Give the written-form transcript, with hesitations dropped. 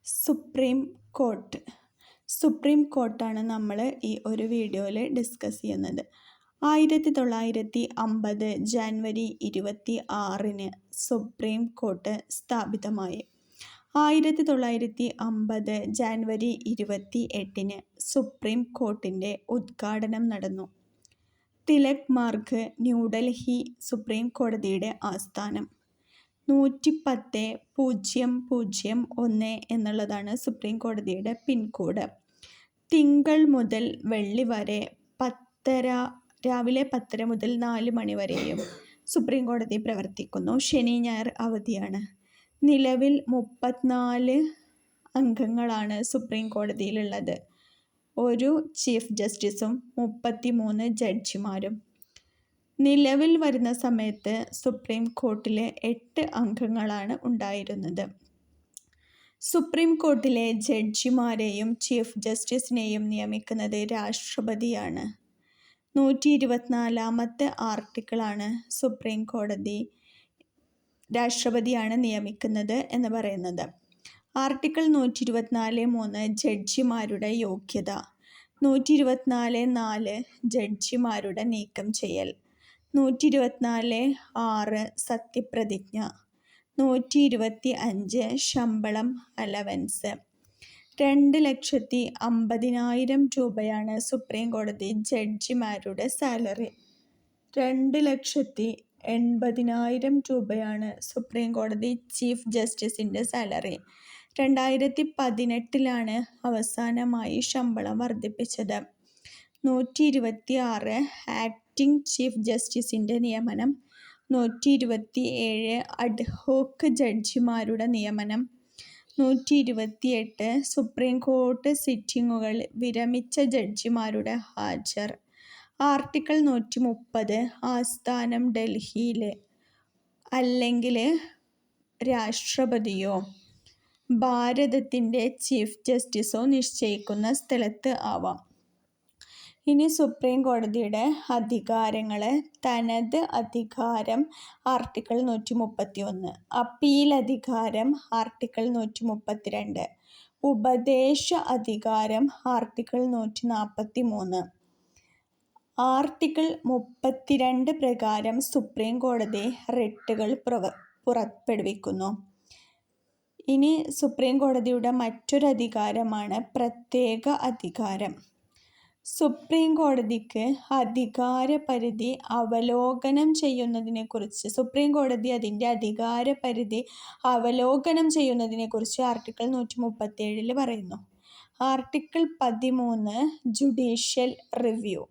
Supreme court. Supreme കോർട്ടാണ് നമ്മൾ ഈ ഒരു വീഡിയോയിൽ ഡിസ്കസ് ചെയ്യുന്നത്. 1950 ജനുവരി 26 സുപ്രീം കോർട്ട് സ്ഥാപിതമായി. 1950 ജനുവരി 28 സുപ്രീം കോർട്ടിൻ്റെ ഉദ്ഘാടനം നടന്നു. തിലക് മാർഗ്, ന്യൂഡൽഹി. സുപ്രീം കോടതിയുടെ ആസ്ഥാനം 110,001 എന്നുള്ളതാണ് സുപ്രീം കോടതിയുടെ പിൻകോഡ്. തിങ്കൾ മുതൽ വെള്ളി വരെ രാവിലെ 10:30 മുതൽ 4 മണി വരെയും സുപ്രീം കോടതി പ്രവർത്തിക്കുന്നു. ശനി ഞായർ അവധിയാണ്. നിലവിൽ 34 അംഗങ്ങളാണ് സുപ്രീം കോടതിയിലുള്ളത്. ഒരു ചീഫ് ജസ്റ്റിസും 33 ജഡ്ജിമാരും. നിലവിൽ വരുന്ന സമയത്ത് സുപ്രീം കോർട്ടിലെ 8 അംഗങ്ങളാണ് ഉണ്ടായിരുന്നത്. സുപ്രീം കോർട്ടിലെ ജഡ്ജിമാരെയും ചീഫ് ജസ്റ്റിസിനെയും നിയമിക്കുന്നത് രാഷ്ട്രപതിയാണ്. 124 ആർട്ടിക്കിളാണ് സുപ്രീം കോടതി രാഷ്ട്രപതിയാണ് നിയമിക്കുന്നത് എന്ന് പറയുന്നത്. ആർട്ടിക്കിൾ 124(3) ജഡ്ജിമാരുടെ യോഗ്യത. 124(4) ജഡ്ജിമാരുടെ നീക്കം ചെയ്യൽ. 124(6) സത്യപ്രതിജ്ഞ. 125 ശമ്പളം, അലവൻസ്. 2,50,000 രൂപയാണ് സുപ്രീം കോടതി ജഡ്ജിമാരുടെ സാലറി. 2,80,000 രൂപയാണ് സുപ്രീം കോടതി ചീഫ് ജസ്റ്റിസിൻ്റെ സാലറി. 2018 അവസാനമായി ശമ്പളം വർദ്ധിപ്പിച്ചത്. 126 ആക്ടിംഗ് ചീഫ് ജസ്റ്റിസിൻ്റെ നിയമനം. 127 അഡ്ഹോക്ക് ജഡ്ജിമാരുടെ നിയമനം. 128 സുപ്രീം കോർട്ട് സിറ്റിംഗുകൾ വിരമിച്ച ജഡ്ജിമാരുടെ ഹാജർ. ആർട്ടിക്കിൾ 130 ആസ്ഥാനം ഡൽഹിയിൽ അല്ലെങ്കിൽ രാഷ്ട്രപതിയോ ഭാരതത്തിൻ്റെ ചീഫ് ജസ്റ്റിസോ നിശ്ചയിക്കുന്ന സ്ഥലത്ത് ആവാം. ഇനി സുപ്രീം കോടതിയുടെ അധികാരങ്ങൾ. തനത് അധികാരം ആർട്ടിക്കിൾ 131. അപ്പീൽ അധികാരം ആർട്ടിക്കിൾ 132. ഉപദേശ അധികാരം ആർട്ടിക്കിൾ 143. ആർട്ടിക്കിൾ 32 പ്രകാരം സുപ്രീം കോടതി റിട്ടുകൾ പുറപ്പെടുവിക്കുന്നു. ഇനി സുപ്രീം കോടതിയുടെ മറ്റൊരു അധികാരമാണ് പ്രത്യേക അധികാരം. സുപ്രീം കോടതിക്ക് അധികാരപരിധി അവലോകനം ചെയ്യുന്നതിനെക്കുറിച്ച് ആർട്ടിക്കിൾ 137 പറയുന്നു. Article 13 judicial review.